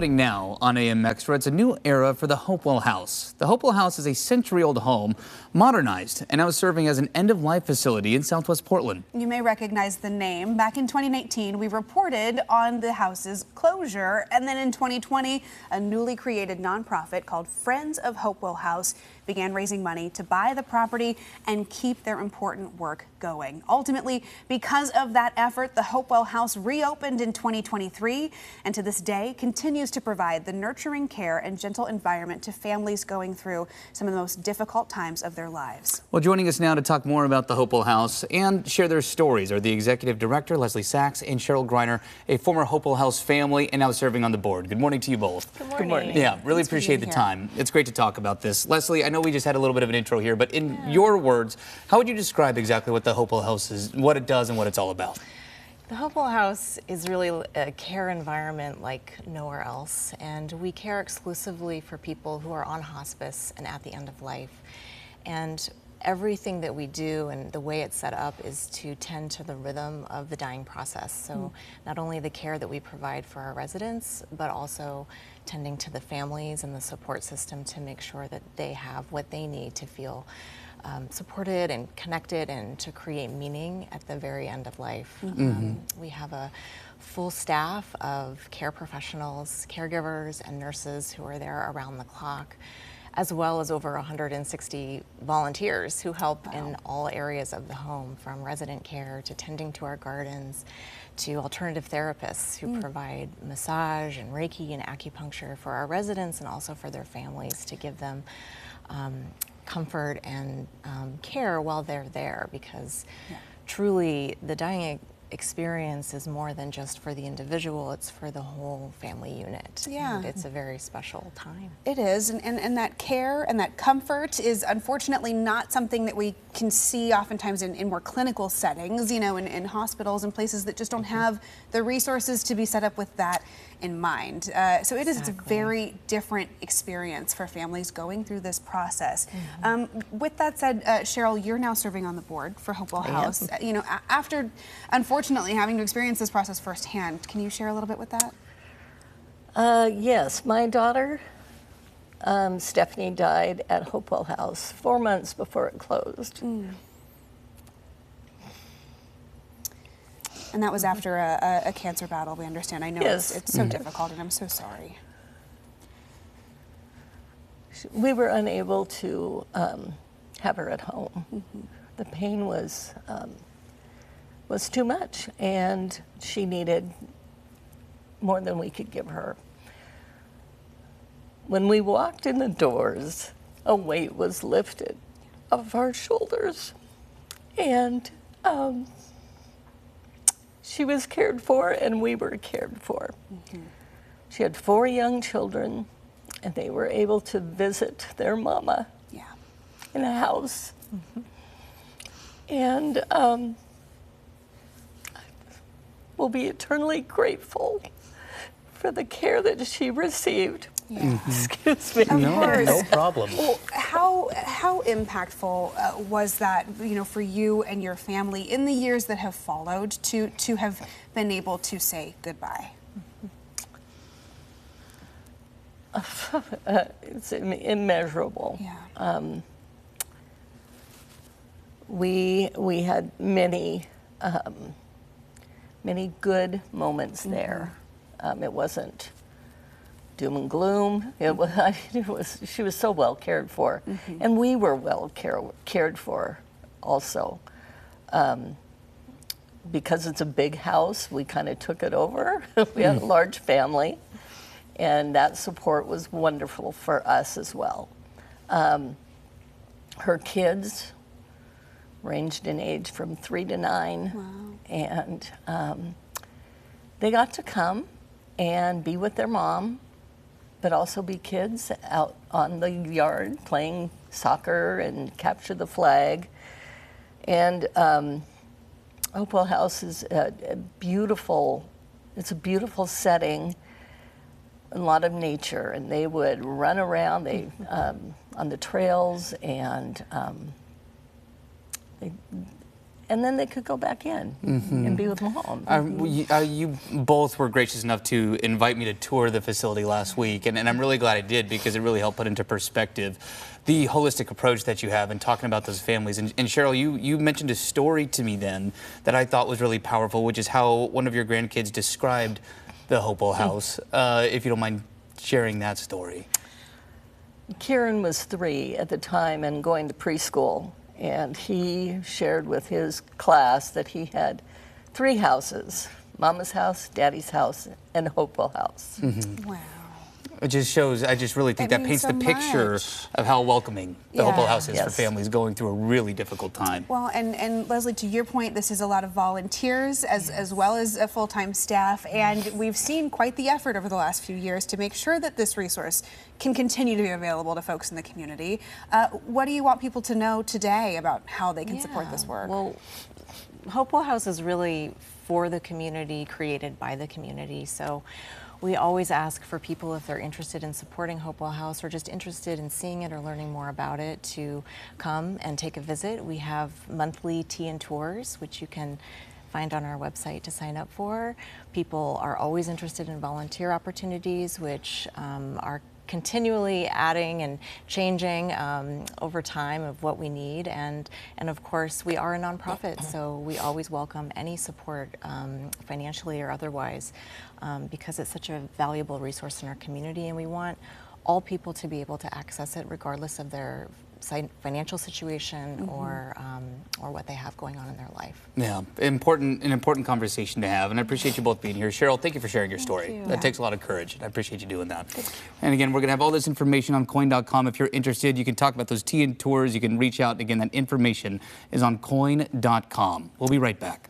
Now on AM Extra, it's a new era for the Hopewell House. The Hopewell House is a century-old home, modernized, and now serving as an end-of-life facility in Southwest Portland. You may recognize the name. Back in 2019, we reported on the house's closure, and then in 2020, a newly created nonprofit called Friends of Hopewell House began raising money to buy the property and keep their important work going. Ultimately, because of that effort, the Hopewell House reopened in 2023 and to this day continues to provide the nurturing care and gentle environment to families going through some of the most difficult times of their lives. Well, joining us now to talk more about the Hopewell House and share their stories are the executive director, Leslie Sachs, and Cheryl Griner, a former Hopewell House family and now serving on the board. Good morning to you both. Good morning. Yeah, really appreciate the time. It's great to talk about this. Leslie, I know we just had a little bit of an intro here, but in your words, how would you describe exactly what the Hopewell House is, what it does, and what it's all about? The Hopewell House is really a care environment like nowhere else, and we care exclusively for people who are on hospice and at the end of life. And everything that we do and the way it's set up is to tend to the rhythm of the dying process. So not only the care that we provide for our residents, but also tending to the families and the support system to make sure that they have what they need to feel supported and connected and to create meaning at the very end of life. We have a full staff of care professionals, caregivers, and nurses who are there around the clock, as well as over 160 volunteers who help in all areas of the home, from resident care to tending to our gardens to alternative therapists who provide massage and Reiki and acupuncture for our residents and also for their families to give them comfort and care while they're there, because truly the dying experience is more than just for the individual, it's for the whole family unit. And it's a very special time. It is, and that care and that comfort is unfortunately not something that we can see oftentimes in more clinical settings, you know, in hospitals and places that just don't have the resources to be set up with that in mind. So it's a very different experience for families going through this process. With that said, Cheryl, you're now serving on the board for Hopewell House. You know, after unfortunately having to experience this process firsthand, can you share a little bit with that? Yes, my daughter, Stephanie, died at Hopewell House 4 months before it closed. And that was after a cancer battle, we understand. I know it's so difficult, and I'm so sorry. We were unable to have her at home. The pain was too much, and she needed more than we could give her. When we walked in the doors, a weight was lifted off our shoulders, and she was cared for, and we were cared for. She had 4 young children, and they were able to visit their mama in a house. And we'll be eternally grateful for the care that she received. Excuse me. No problem. Well, how impactful was that, you know, for you and your family in the years that have followed to have been able to say goodbye? It's immeasurable. We had many good moments there. It wasn't doom and gloom. She was so well cared for, and we were well cared for also. Because it's a big house, we kind of took it over. We had a large family, and that support was wonderful for us as well. Her kids ranged in age from 3 to 9, and they got to come and be with their mom, but also be kids out on the yard playing soccer and capture the flag. And Hopewell House is a beautiful setting, a lot of nature, and they would run around on the trails, and and then they could go back in and be with mom. You both were gracious enough to invite me to tour the facility last week, and I'm really glad I did, because it really helped put into perspective the holistic approach that you have in talking about those families. And Cheryl, you mentioned a story to me then that I thought was really powerful, which is how one of your grandkids described the Hopewell House. If you don't mind sharing that story. Kieran was 3 at the time and going to preschool. And he shared with his class that he had 3 houses: Mama's house, Daddy's house, and Hopewell House. Wow. It just shows, I just really think that paints the picture of how welcoming the Hopewell House is for families going through a really difficult time. Well, and Leslie, to your point, this is a lot of volunteers as well as a full-time staff, and we've seen quite the effort over the last few years to make sure that this resource can continue to be available to folks in the community. What do you want people to know today about how they can support this work? Well, Hopewell House is really for the community, created by the community. So we always ask for people, if they're interested in supporting Hopewell House or just interested in seeing it or learning more about it, to come and take a visit. We have monthly tea and tours, which you can find on our website to sign up for. People are always interested in volunteer opportunities, which are continually adding and changing over time of what we need, and of course we are a nonprofit, so we always welcome any support, financially or otherwise, because it's such a valuable resource in our community, and we want all people to be able to access it regardless of their financial situation or what they have going on in their life. Yeah, an important conversation to have, and I appreciate you both being here. Cheryl, thank you for sharing your story. That takes a lot of courage, and I appreciate you doing that. And again, we're going to have all this information on KOIN.com. If you're interested, you can talk about those tea and tours. You can reach out. Again, that information is on KOIN.com. We'll be right back.